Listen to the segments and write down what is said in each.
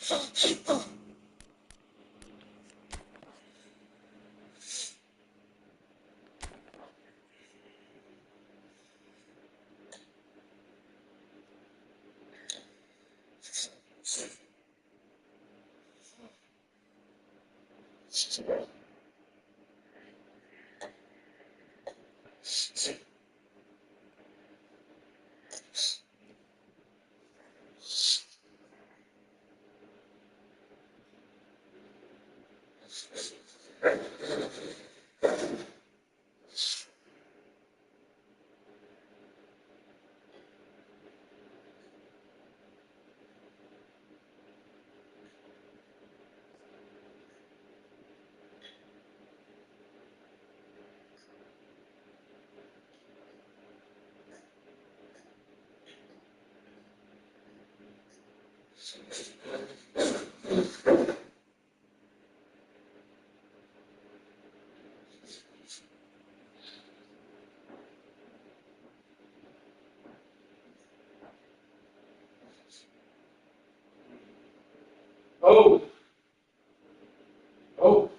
Oh, oh.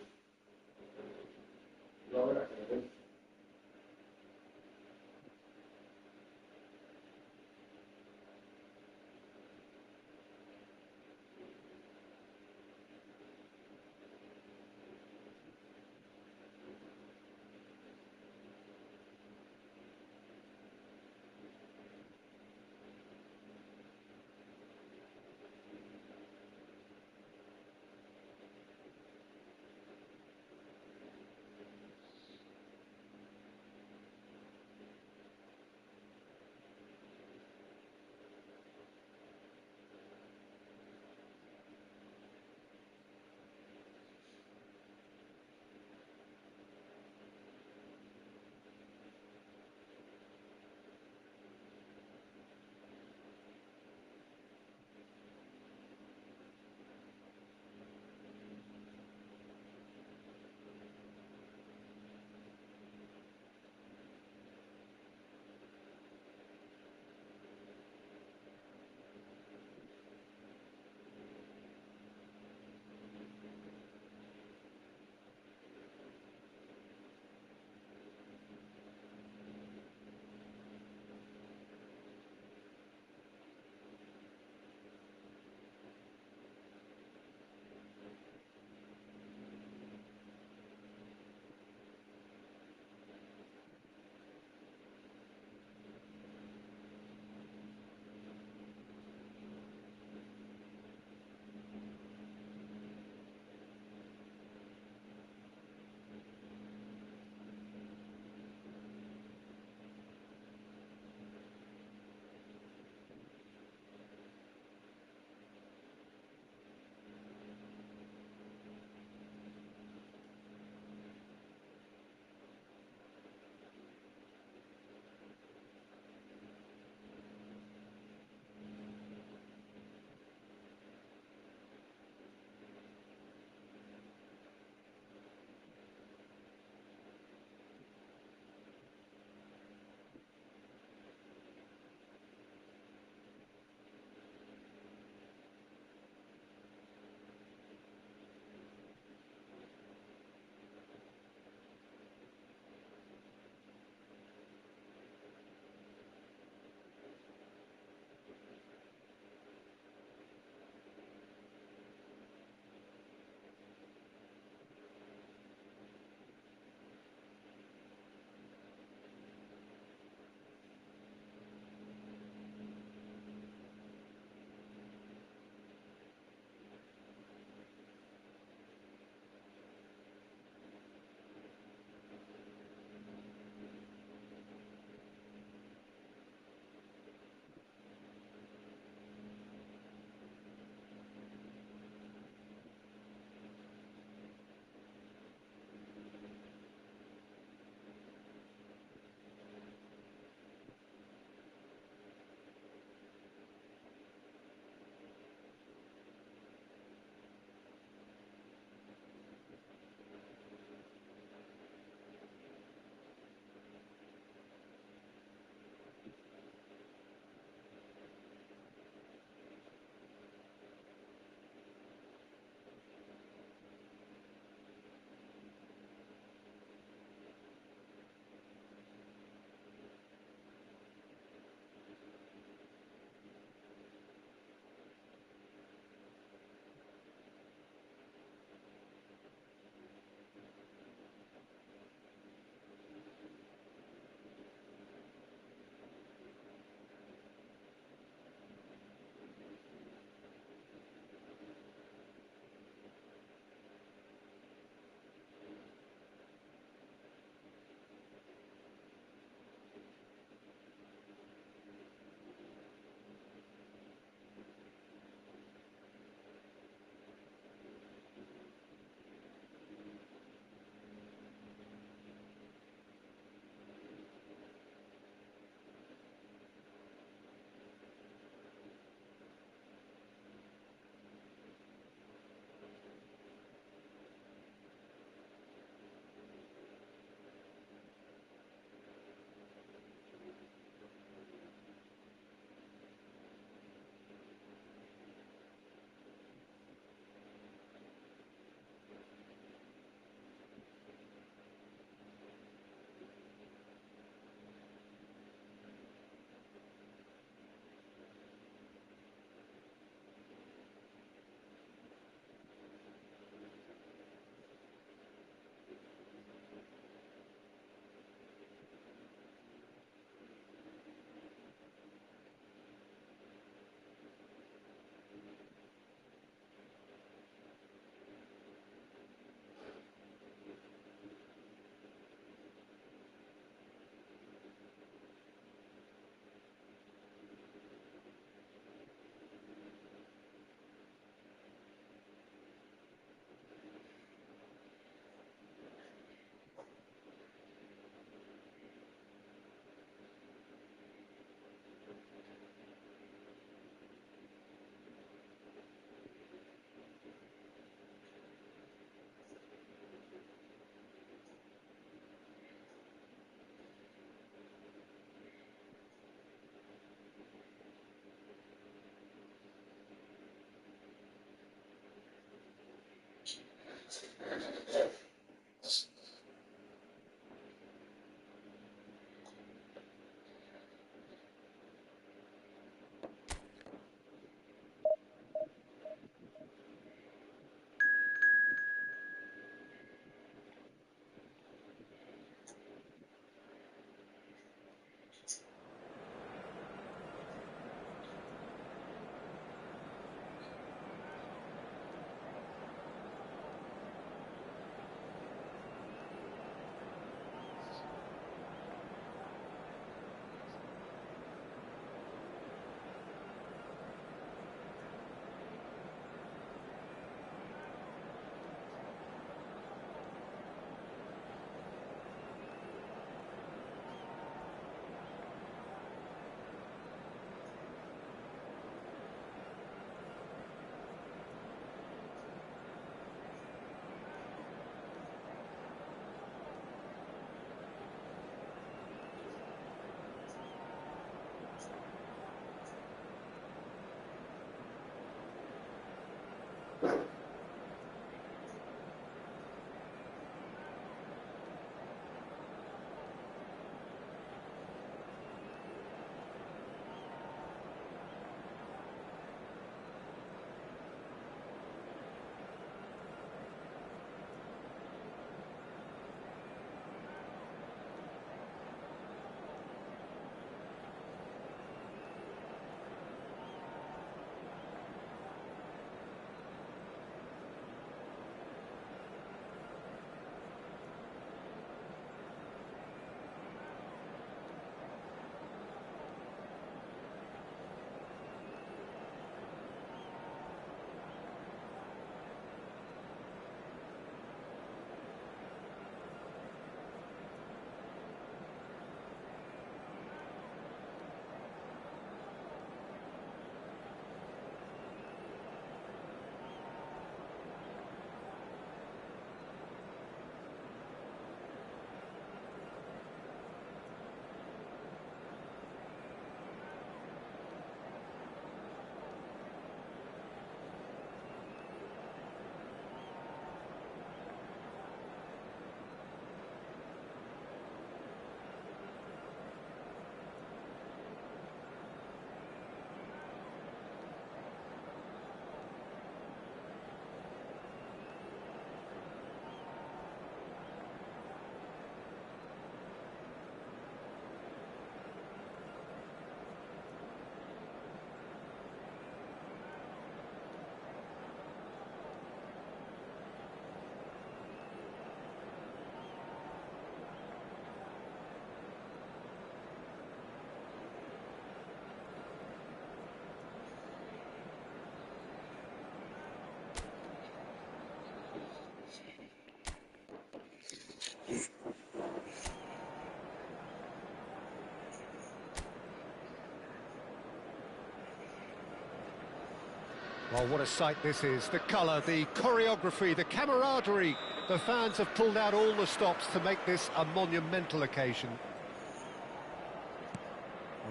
Oh, what a sight this is. The colour, the choreography, the camaraderie. The fans have pulled out all the stops to make this a monumental occasion.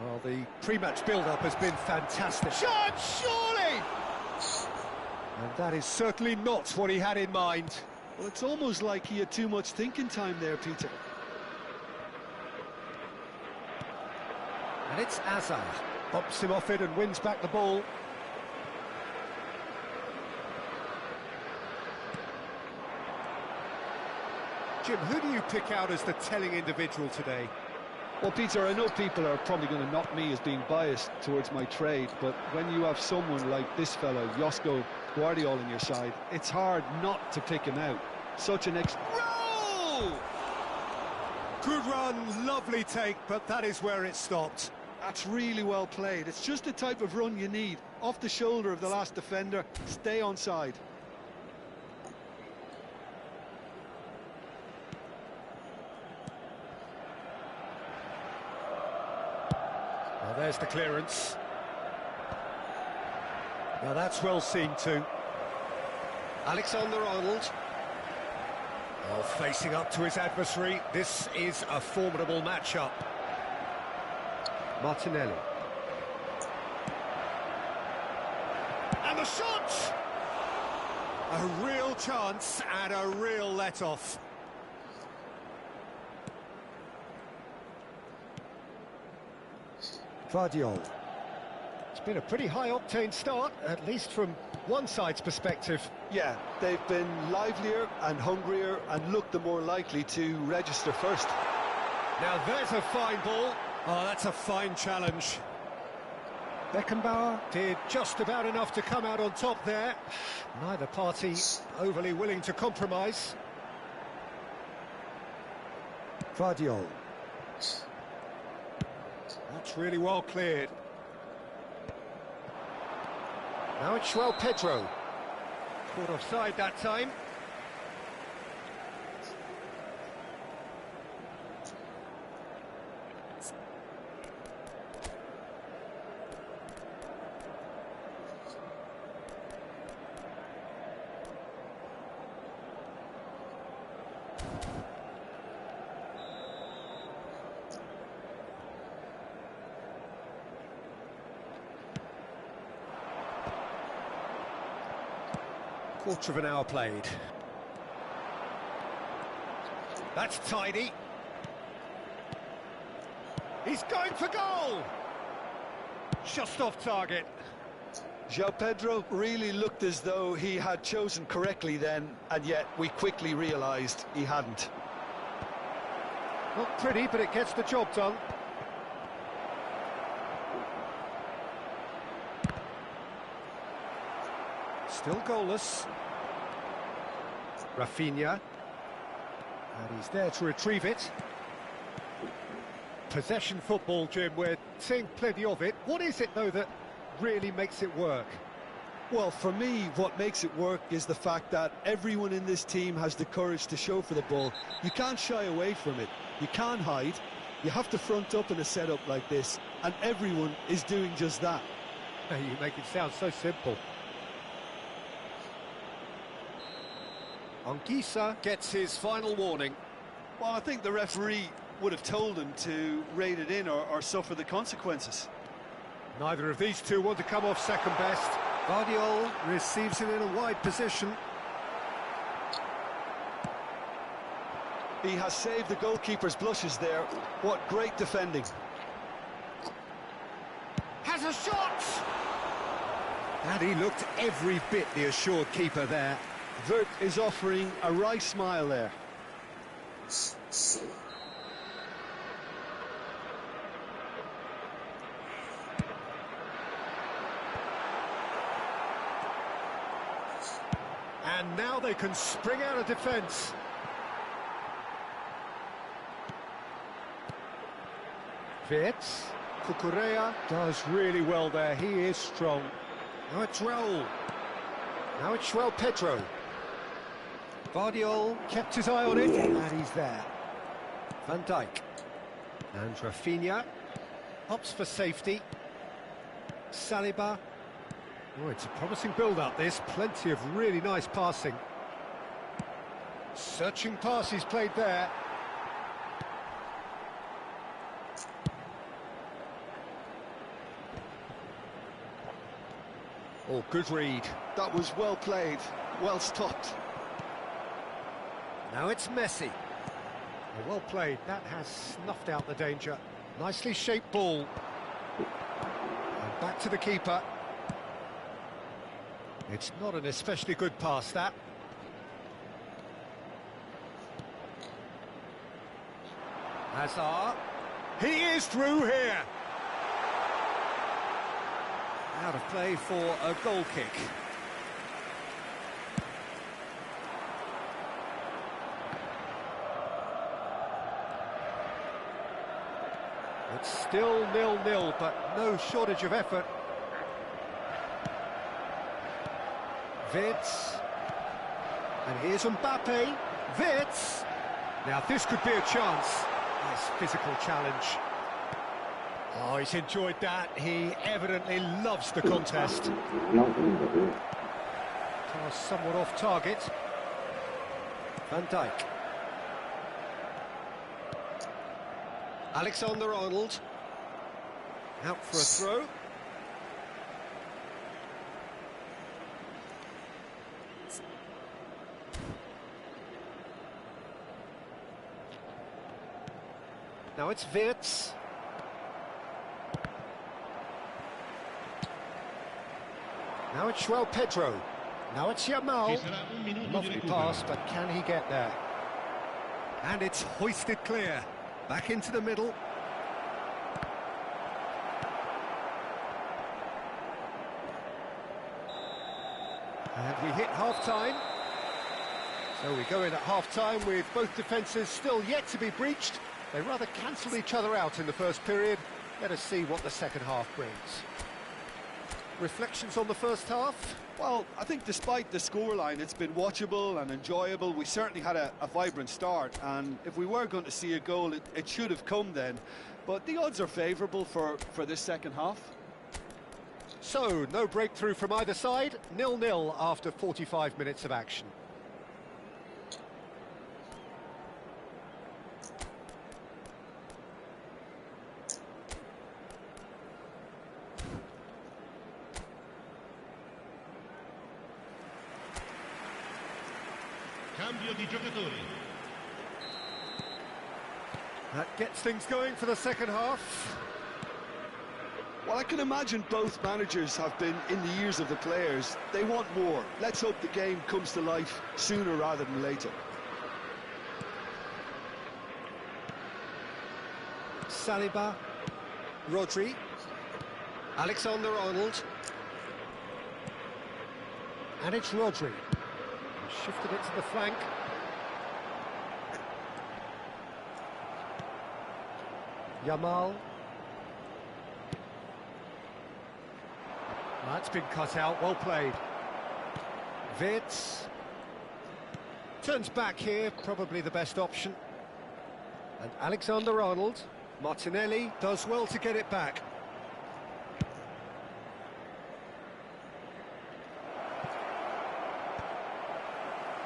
Well, the pre-match build-up has been fantastic. Shot, surely! And that is certainly not what he had in mind. Well, it's almost like he had too much thinking time there, Peter. And it's Azar. Pops him off it and wins back the ball. Jim, who do you pick out as the telling individual today? Well, Peter, I know people are probably going to knock me as being biased towards my trade, but when you have someone like this fellow, Josko Guardiola, on your side, it's hard not to pick him out. Such an Roll! Good run, lovely take, but that is where it stopped. That's really well played. It's just the type of run you need. Off the shoulder of the last defender, stay onside. Well, there's the clearance. Now that's well seen too. Alexander-Arnold. Oh, facing up to his adversary. This is a formidable matchup. Martinelli. And the shot! A real chance and a real let-off. Vardiol. It's been a pretty high-octane start, at least from one side's perspective. Yeah, they've been livelier and hungrier and looked the more likely to register first. Now there's a fine ball. Oh, that's a fine challenge. Beckenbauer did just about enough to come out on top there. Neither party overly willing to compromise. Vardiol. That's really well cleared. Now it's João Pedro. Caught offside that time. Quarter of an hour played. That's tidy. He's going for goal! Just off target. João Pedro really looked as though he had chosen correctly then, and yet we quickly realised he hadn't. Not pretty, but it gets the job done. Still goalless. Rafinha. And he's there to retrieve it. Possession football, Jim, we're seeing plenty of it. What is it, though, that really makes it work? Well, for me, what makes it work is the fact that everyone in this team has the courage to show for the ball. You can't shy away from it. You can't hide. You have to front up in a setup like this, and everyone is doing just that. You make it sound so simple. Anguissa gets his final warning. Well, I think the referee would have told him to rein it in or suffer the consequences. Neither of these two want to come off second best. Vardiol receives it in a wide position. He has saved the goalkeeper's blushes there. What great defending. Has a shot! And he looked every bit the assured keeper there. Vert is offering a wry smile there. And now they can spring out of defence. Wirtz. Cucurella does really well there. He is strong. Now it's Raul. Now it's João Pedro. Vardiol kept his eye on it, and he's there. Van Dijk. And Rafinha. Opts for safety. Saliba. Oh, it's a promising build-up, this. Plenty of really nice passing. Searching pass he's played there. Oh, good read. That was well played, well stopped. Now it's Messi. Oh, well played. That has snuffed out the danger. Nicely shaped ball. And back to the keeper. It's not an especially good pass, that. Hazard. He is through here. Out of play for a goal kick. It's still 0-0, but no shortage of effort. Wirtz. And here's Mbappe. Wirtz. Now this could be a chance. Nice physical challenge. Oh, he's enjoyed that. He evidently loves the contest. Pass somewhat off target. Van Dijk. Alexander-Arnold. Out for a throw. Now it's Wirtz. Now it's João Pedro. Now it's Yamal. Lovely pass, but can he get there? And it's hoisted clear. Back into the middle. And we hit half-time. So we go in at half-time with both defences still yet to be breached. They rather cancelled each other out in the first period. Let us see what the second half brings. Reflections on the first half? Well, I think despite the scoreline, it's been watchable and enjoyable. We certainly had a vibrant start, and if we were going to see a goal, it should have come then. But the odds are favourable for this second half. So, no breakthrough from either side. 0-0 after 45 minutes of action. Cambio di giocatori. That gets things going for the second half. Well, I can imagine both managers have been in the ears of the players. They want more. Let's hope the game comes to life sooner rather than later. Saliba, Rodri, Alexander-Arnold, and it's Rodri. Shifted it to the flank. Yamal. That's been cut out, well played. Wirtz. Turns back here, probably the best option. And Alexander-Arnold. Martinelli does well to get it back.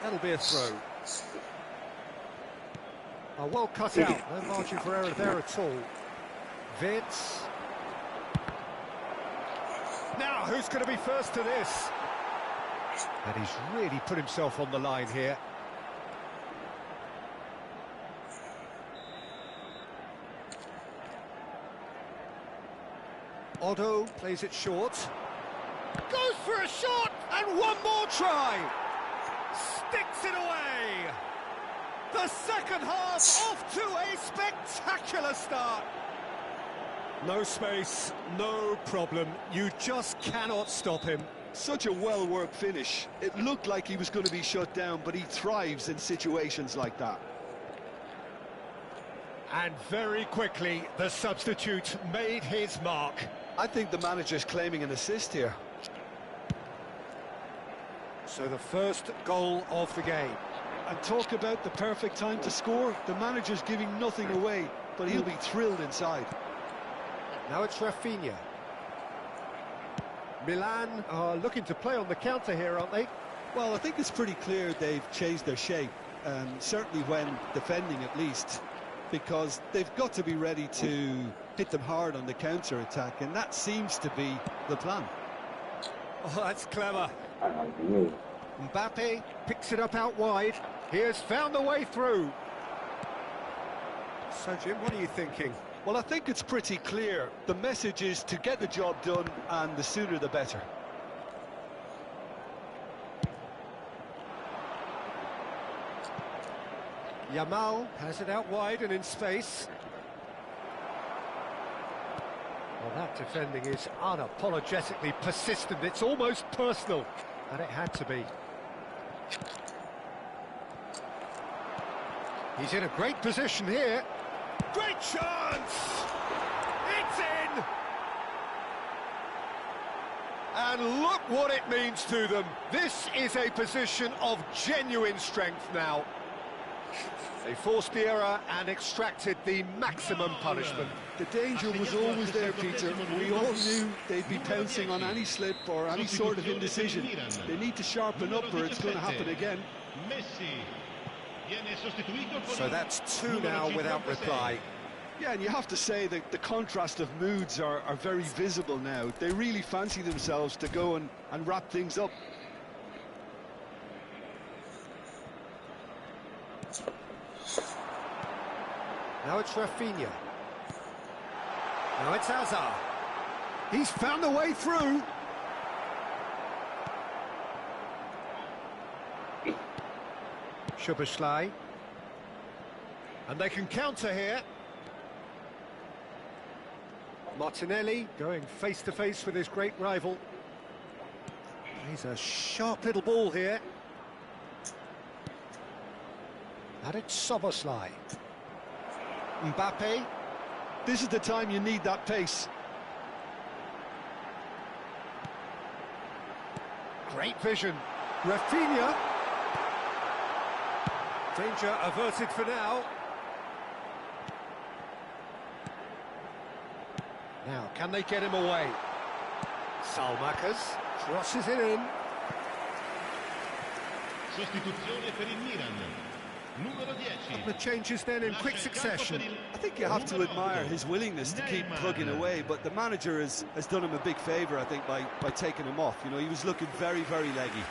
That'll be a throw. Oh, well cut out, no margin for error there at all. Wirtz. Now, who's going to be first to this? And he's really put himself on the line here. Otto plays it short. Goes for a shot, and one more try. Sticks it away. The second half off to a spectacular start. No space, no problem. You just cannot stop him. Such a well-worked finish. It looked like he was going to be shut down, but he thrives in situations like that. And very quickly, the substitute made his mark. I think the manager's claiming an assist here. So the first goal of the game. And talk about the perfect time to score. The manager's giving nothing away, but he'll be thrilled inside. Now it's Rafinha. Milan are looking to play on the counter here, aren't they? Well, I think it's pretty clear they've changed their shape, certainly when defending at least, because they've got to be ready to hit them hard on the counter-attack, and that seems to be the plan. Oh, that's clever. Mbappe picks it up out wide. He has found the way through. So, Jim, what are you thinking? Well, I think it's pretty clear. The message is to get the job done, and the sooner the better. Yamal has it out wide and in space. Well, that defending is unapologetically persistent. It's almost personal, and it had to be. He's in a great position here. Great chance! It's in! And look what it means to them. This is a position of genuine strength now. They forced the error and extracted the maximum punishment. The danger was always there, Peter. We all knew they'd be pouncing on any slip or any sort of indecision. They need to sharpen up or it's going to happen again. So that's two now without reply. Yeah, and you have to say that the contrast of moods are very visible now. They really fancy themselves to go and wrap things up. Now it's Rafinha. Now it's Hazard. He's found the way through. Szoboszlai. And they can counter here. Martinelli going face-to-face with his great rival. He's a sharp little ball here. And it's Szoboszlai. Mbappe. This is the time you need that pace. Great vision. Rafinha. Danger averted for now. Now, can they get him away? Salmakas crosses it in. Sostituzione per il Milan. Numero 10. The changes then in quick succession. I think you have to admire his willingness to keep plugging away, but the manager has done him a big favour, I think, by taking him off. You know, he was looking very, very leggy.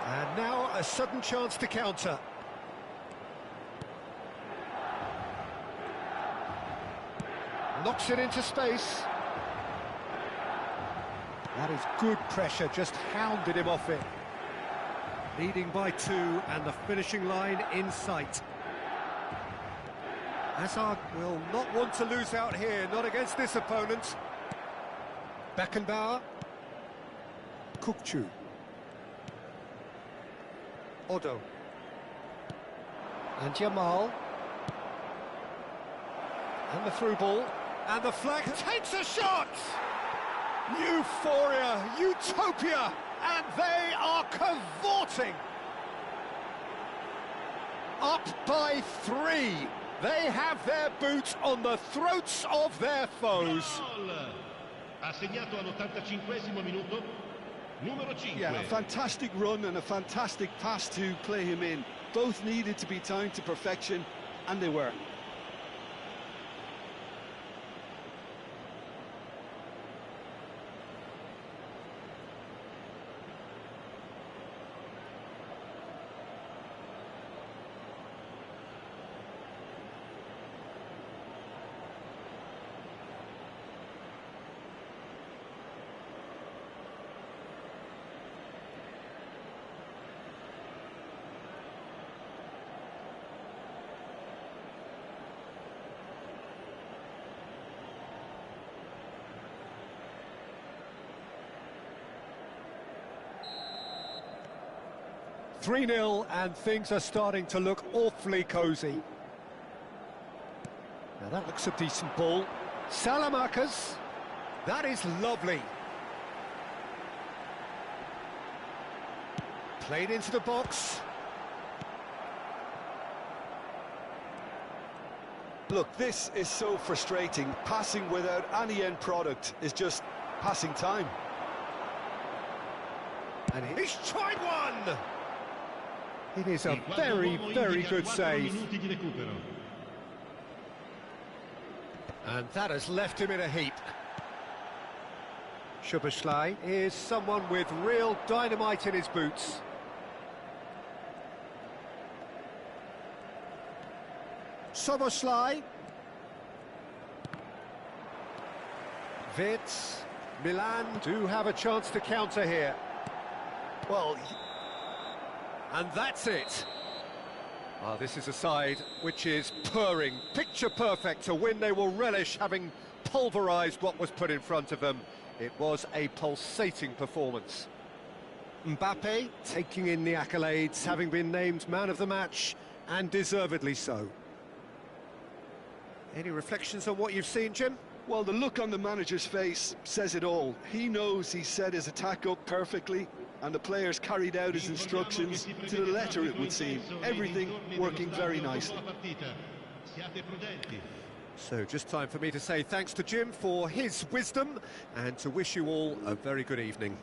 And now a sudden chance to counter. Knocks it into space. That is good pressure, just hounded him off it. Leading by 2 and the finishing line in sight. Hazard will not want to lose out here, not against this opponent. Beckenbauer. Kukçu. Odo. And Yamal. And the through ball. And the flag takes a shot! Euphoria, utopia, and they are cavorting. Up by 3. They have their boots on the throats of their foes. Ha segnato all'85esimo minuto. Numero 5. Yeah, a fantastic run and a fantastic pass to play him in. Both needed to be timed to perfection, and they were. (3-0) and things are starting to look awfully cosy. Now that looks a decent ball. Salamakers. That is lovely. Played into the box. Look, this is so frustrating. Passing without any end product is just passing time. And he's tried one! It is a very, very good save. And that has left him in a heap. Szoboszlai is someone with real dynamite in his boots. Szoboszlai. Wirtz. Milan do have a chance to counter here. Well, and that's it. Oh, this is a side which is purring, picture perfect, to win they will relish, having pulverised what was put in front of them. It was a pulsating performance. Mbappe taking in the accolades, having been named man of the match, and deservedly so. Any reflections on what you've seen, Jim? Well, the look on the manager's face says it all. He knows he set his attack up perfectly, and the players carried out his instructions to the letter, it would seem. Everything working very nicely. So just time for me to say thanks to Jim for his wisdom, and to wish you all a very good evening.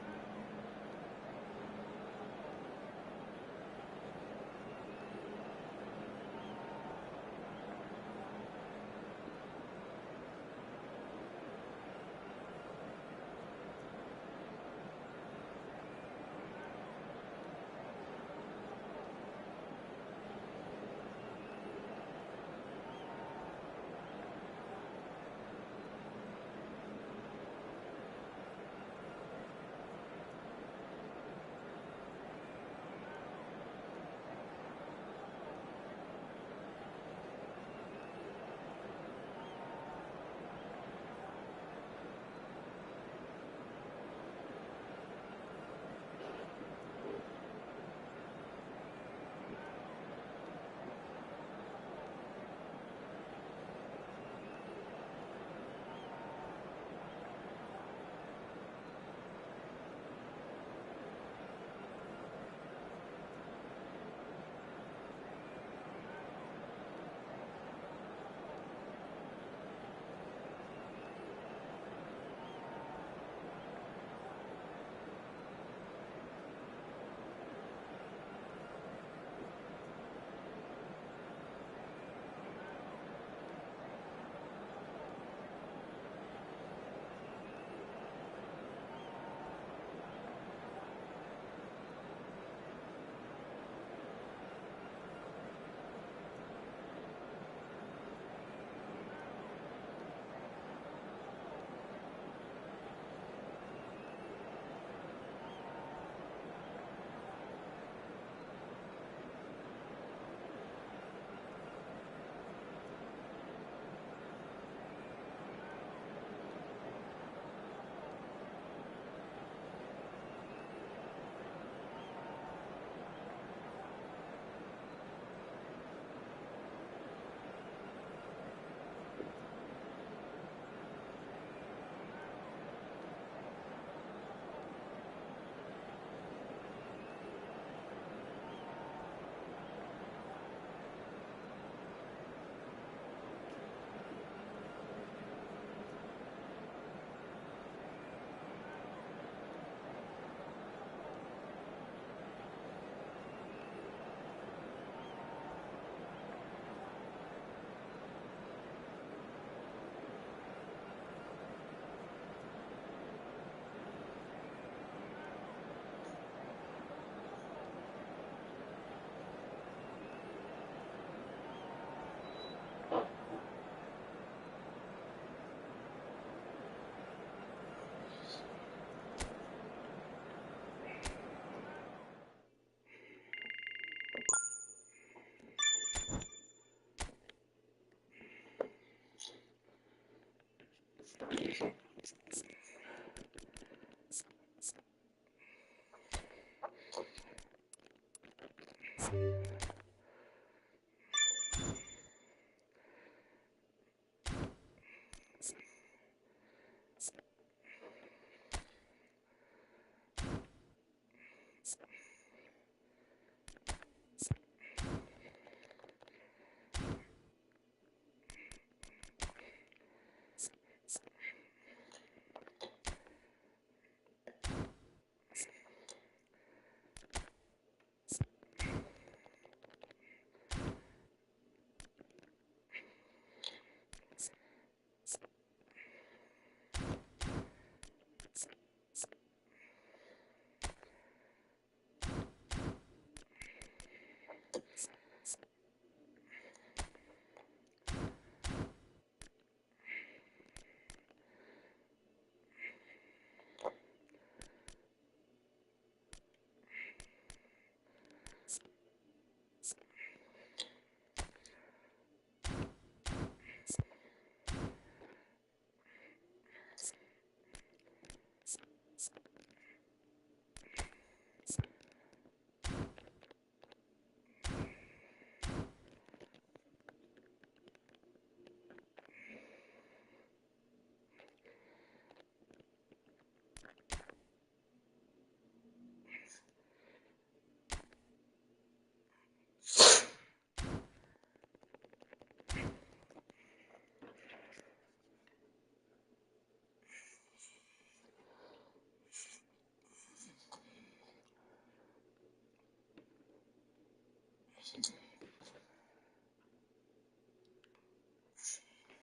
Thank you.